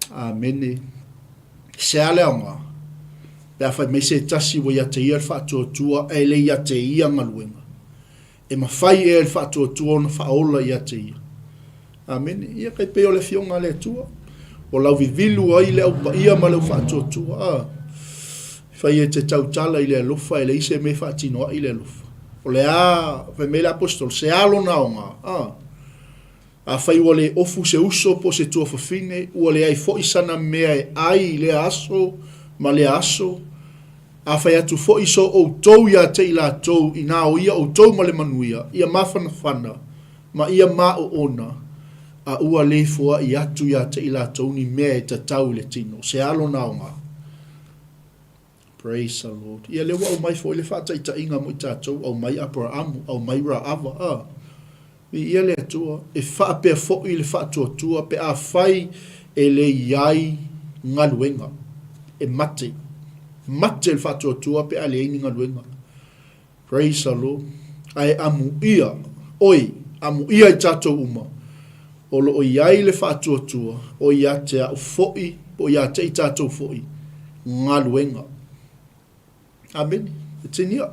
Amen. Se ale anga. Pea whai me se tasi wa ia te ia whaatua tua e le ia te ia ngaluenga. E ma whai e le whaatua tua na whaola ia te ia. Amen. Ia kai peo le fionga le tua. O lau vivilu ai le au pa ia ma leu whaatua tua. Fai e te tau tala i le alofa, e le ise me whaatinoa i le alofa. O le fai me le apostol, se alo naonga. A fai ua le ofu se uso po se tua whawhine, ua le ai fo isana mea e ai le aso, ma le aso. A fai atu fo iso o tau ia te ila tau, i nā o ia o tau ma le manuia, ia mawhana whana, ma ia ma o ona. A ua le fua i atu ia te ila tau ni mea e ta tau le tino, se alo naonga. Praise the Lord. Ia le wau mai fo le whata i ta inga mo i tātou, au mai Abraamu, au mai Raava. Ia le atua, e whaapea fo i le whaatua tua, pe a whai e le iai ngaluenga e mate le whatuatua pe a le ini ngaluenga. Praise the Lord. Ai amu ia i tatou uma o lo o iai le whatuatua o ia te au fo'i o ia te i tatou fo'i ngaluenga. Amen. It's in here.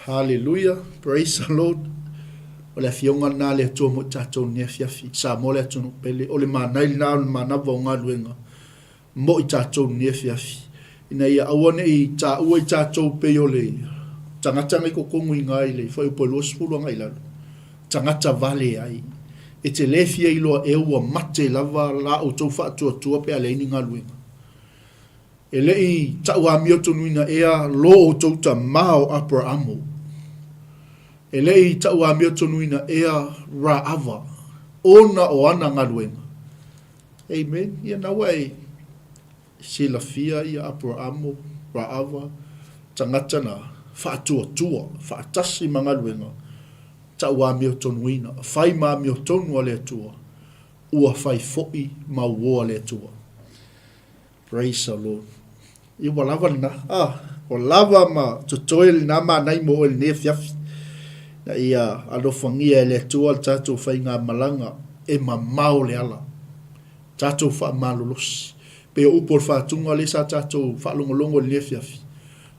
Hallelujah. Praise the Lord. O le fionga nā le atua mo tatou nea fiafi. Sa mo le atunu pele. O le manai nā o le manava o ngaluenga. Mo i tatou nea fiafi. Ina ia awane i ta ua i tatou pe o le tangata ngai ko kongu i ngai le. Fai upo lo spulu ngai lalo. Tangata vale ai. E te le fia i loa e ua mate lava la o tau whaatua pe a le ini ngaluenga. E le i ta ua mio tonuina ea lo o tau ta mao Abrahamo. E le i ta ua mio tonuina ea Raava. Ona o ana ngaluenga. Amen. Ia na wai sila fia ia Abrahamo, Raava, tangata na whaatua, whaatasi mangaluenga. Ta ua mio tonuina. Whai maa mio tonua le atua. Ua whai fo'i ma ua le atua. Praise the Lord. I wa lava na. O lava ma tutoil na ma nai mo el ne fiafi. Na ia alofangia le atua tatou whai ngā malanga e ma mau le ala. Tatou wha malulos. Pe o upor whaatunga le sa tatou whaalongolongo le ne fiafi.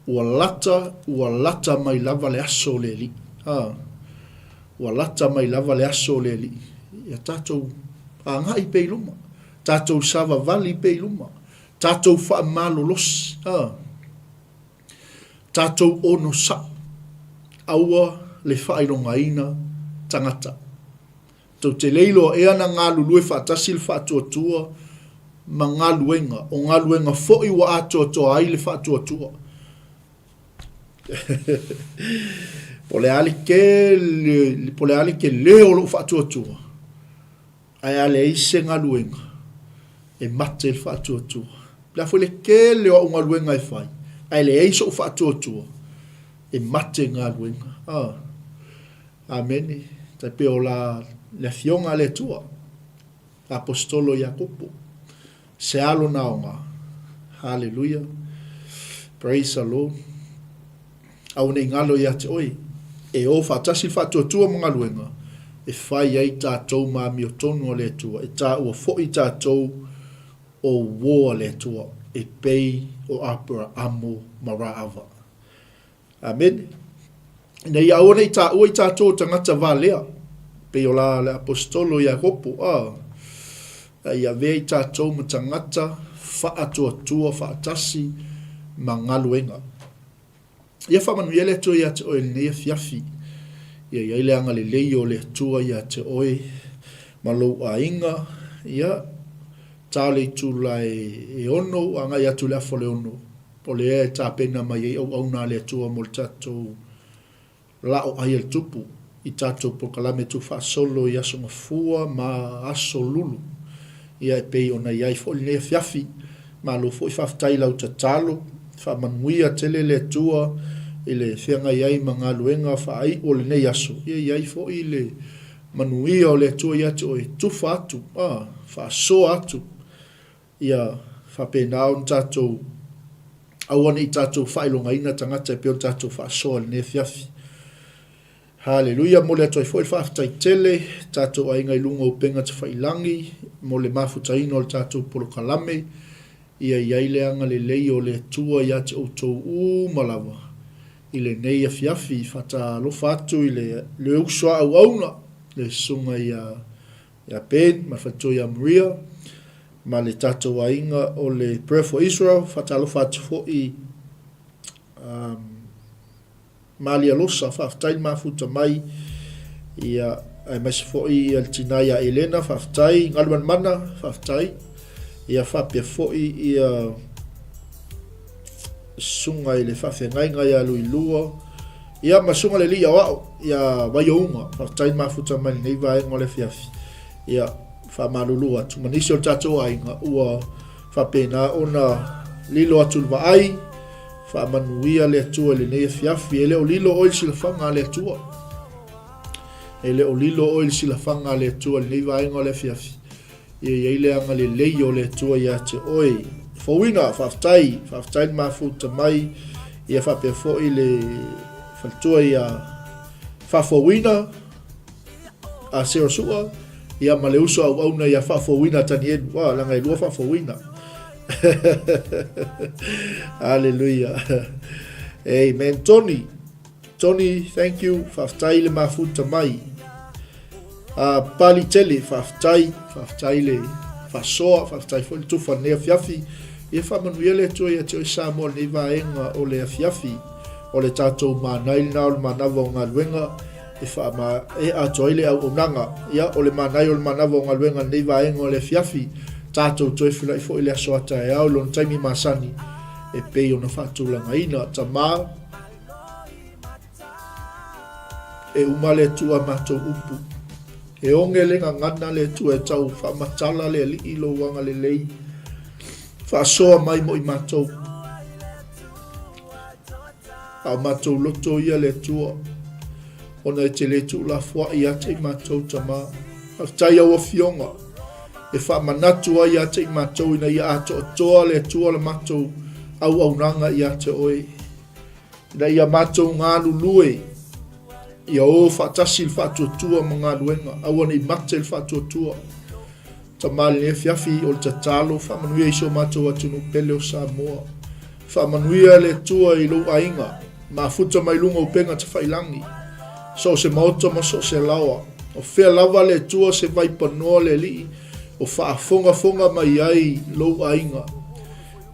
Ua lata mai lava le aso le li. Ua lata mai lava le aso le li. Ia tatou ngai pe iluma. Tatou sava vali pe iluma. Tatou wha malulos. Tatou ono sa. Aua le whailonga ina tangata. Tau te leilo e ana ngā lulue whaatasil whaatuatua ma ngā luenga. O ngā luenga fo'i wa atoa ai le whaatuatua. Pole ali ke leo lo whaatuatua. Ai ale ise ngā luenga. E mate le whaatuatua. La foi le ke leo o ngā luenga e whai. Ai le eiso o whaatuatua. E mate ngā luenga. Amen. Tai peo la le fionga le tua. Apostolo Jacopo. Se alo naonga. Hallelujah. Praise the Lord. Au nei ngalo ia te oi. E o whaatasi whaatuatua mga luenga. E whai ai tātou mā mio tonu o le tua. E tā ua fo'i tātou o woa le tua. E pei o Abrahamo ma Raava. Amen. Nei au nei tā ua i tātou tangata vālea. Pei o la le apostolo Jacopo. Ia vei tātou ma tangata whaatuatua whaatasi ma ngaluenga. Ia whamanu ia le tua ia te oe nea fiafi. Ia ile anga le leio le tua ia te oe malou a inga. Ia tāle tu lai e ono anga ia tu le afo le ono. Po le e tā pena mai e au na le tua mo le tātou lao ai el tupu. I tātou po kalame tu wha solo i aso mafua ma aso lulu. Ia e pei ona iai fo le nea fiafi. Ma lo fo i whaftai lau ta talo. Wha manuia tele le tua. Ile whianga iai mga luenga wha ai o le nei aso. Ia iai fo i le manuia o le tua ia te oe tufa atu. Wha so atu. Ia wha penao tātou awane i tātou whailonga ina tangata e peo tātou wha so le ne fiafi. Hallelujah. Mo le atu ai fo i whaftai tele. Tātou ai ngai lunga upenga te whailangi. Mo le mafutaino le tātou polo kalame. Ia iai le anga le lei o le tua ia te outou malawa. I le nei a fiafi whata lofa atu i le usua au auna. Le sunga ia Ben, ma whato ia Maria. Ma le tātou ainga o le Prayer for Israel. Whata lofa atu fo i Malia Losa. Whaftai mafuta mai. Ia ai maisi fo i Altinaya Elena. Whaftai ngaluan mana. Whaftai. Ia whapia fo'i ia sunga i le whawhengai ngai alu i lua. Ia masunga le li awao. Ia waiounga. Whaftai mafuta mani nei vai ngole fiafi. Ia whamalulua. Tumanisi o tātou ainga. Ua whapena ona lilo atu lwa ai. Whamanuia le atua le nei fiafi. Ele o lilo oil sila whanga le atua. Ele o lilo oil sila whanga le atua le nei vai ngole fiafi. Ia le anga le lei o le tua ia te oi. Fowina, whaftai mafu ta mai, ia whapea fo i le whaltua ia whafowina, a sera sua, ia ma le uso au auna ia whafowina tani enu, wā, langa i lua whafowina. Hallelujah. Amen. Tony, thank you, whaftai le mafu ta mai. Pali tele, whaftai le whasoa, whaftai fo le tufa nea fiafi, ia whamanuia le tua ia te o Samoa ni vaenga o le fiafi, o le tātou mānai na o le manawa o ngā luenga, e atoa ile au unanga, ia o le mānai o le manawa o ngā luenga ni vaenga o le fiafi, tātou toi whila i fo ile asoata e au, lon taimi masani, e pei o na whatulanga ina, ta mā, e umale tua mātou upu, e onge le ngana le tua e tau whamatala le li ilo wanga le lei, whaasoa mai mo i mātou. Au mātou loto ia le tua. Ona e te le tu la fua i ate i mātou tamā. Haftai au a fionga. E whaamanatu ai ate i mātou ina i ato o toa le tua le mātou au nanga i ate oe. Ina i a mātou ngā lulue. Ia o whaatasi il whaatuatua ma ngā luenga. Awana i mate il whaatuatua. Tamale le fiafi o le tatalo, whamanuia iso mātou atunu pele o Samoa. Whamanuia le tua i lo ainga, ma futa mai lunga upenga te whailangi. So se mauta ma so se lawa. O whea lava le tua se vai panoa le li, o whaafonga mai ai lo ainga.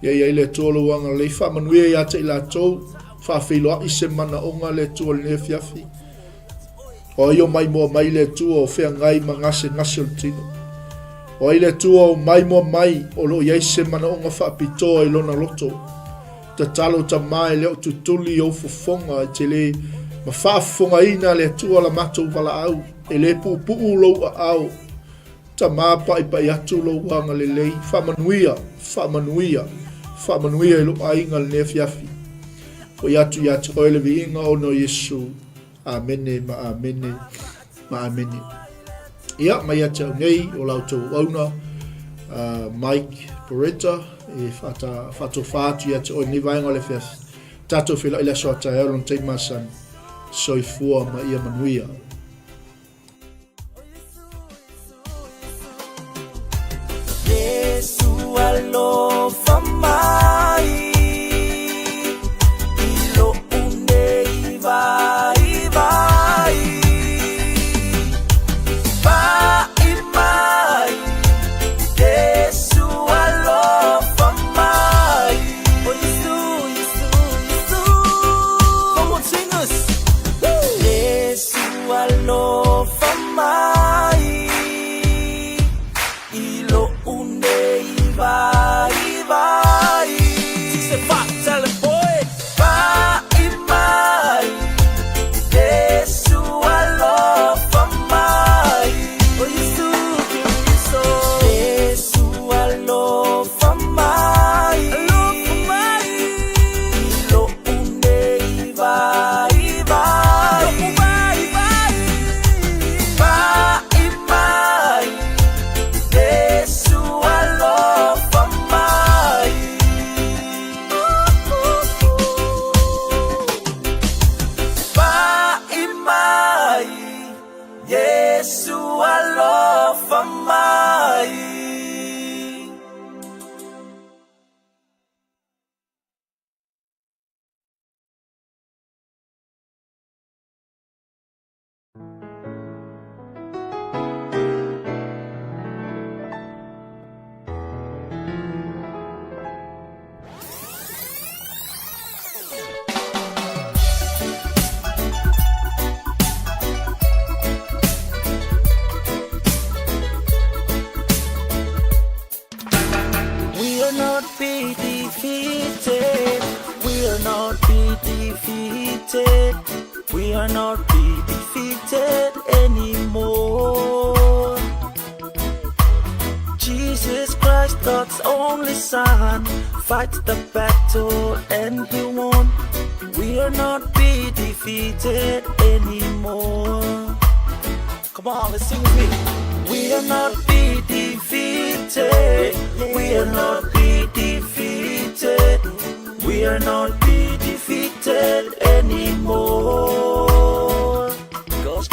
Ia le tua lo anga le whamanuia i ate i la tau, whaafeiloa i se mana onga le tua le fiafi. O io mai mua mai le tua o whea ngai ma ngase o tino. O ile tua o mai mo mai o lo iei se mana o ngā whaapitoa i lona loto. Ta talo ta mai leo tutuli o fufonga e te le ma whaafonga ina le tua la matou wala au. E le puu lo a au. Ta maa pai atu lo wanga le lei. Whamanuia i lo ainga le nefiafi. O iatu o ele vi inga o no Yesu. Amene, ma amene. Ia, mai ate au nei o lautou auna, Mike Poreta, e whato whātu ia te oi ni vaenga o le whiafi. Tātou whila ila soa tae au lon tei masan, soifua ma ia manuia. Yesu alofa mai, ilo unei vai. We are not be defeated anymore. Jesus Christ, God's only Son, fights the battle and He won. We are not be defeated anymore. Come on, let's sing with me. We are not be defeated. defeated. We are not be defeated. We are not be defeated anymore. Because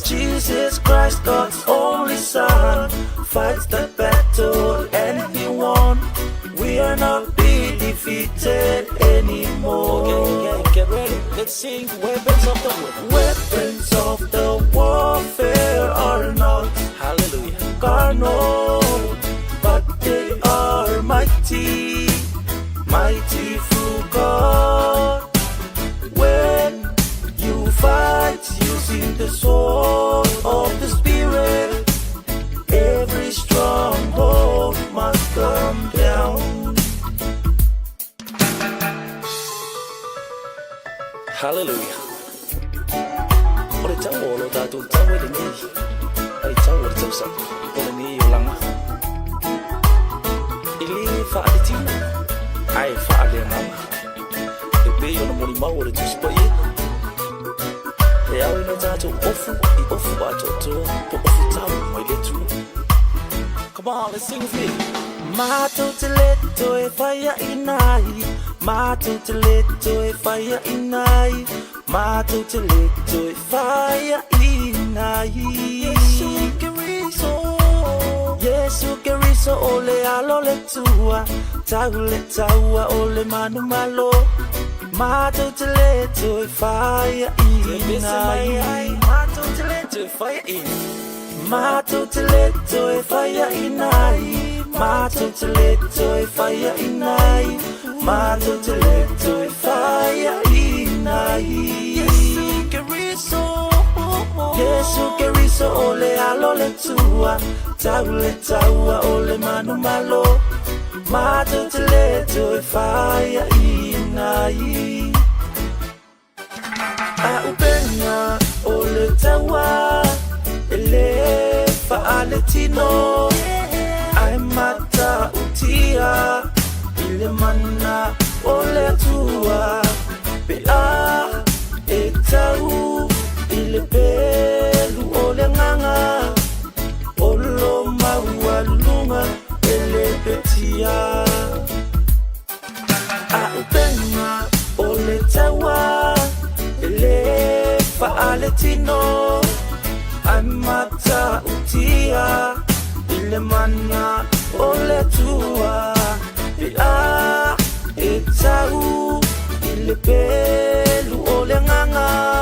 Jesus Christ, God's only Son, fights the battle and He won. We are not be defeated anymore. Okay, get ready. Let's sing weapons of the warfare. Weapons of the warfare are not, Hallelujah. carnal, but they are mighty, mighty through God. When you fight using the sword of the Spirit, every stronghold must come down. Hallelujah. Ore tawo lo ta tu tawo de ni. Ai tawo de tsa. Ore ni yolang. Ili fa de ti. Ai fa de mama. E pe yo no mo ni ma ore tu spa ye. E awe no ta tu ofu ba to po ofu tawo mo le tu. Come on, let's sing with me. Matuteleto e fire inai, matuteleto e fire inai, matuteleto e fire inai. Yesu keriso ole alole tua, taua ole manu malo. Matuteleto e fire inai, Matuteleto e fire in. matuteleto e fire inai. Matuteleto e fire inai, matuteleto e fire inai. Yesu keriso ole alole tua, taua ole manu malo. Matuteleto e fire inai. A upenya ole tawa, ele faaletino. Ai mata utia, ile mana ole tua. Pela etau, ile pelu ole nganga. Olo maua lunga, ele petia. A upenga ole tawa, ele faaletino. Ai mata utia, ile mana ole tua. Pela etau, ile pelu ole nganga.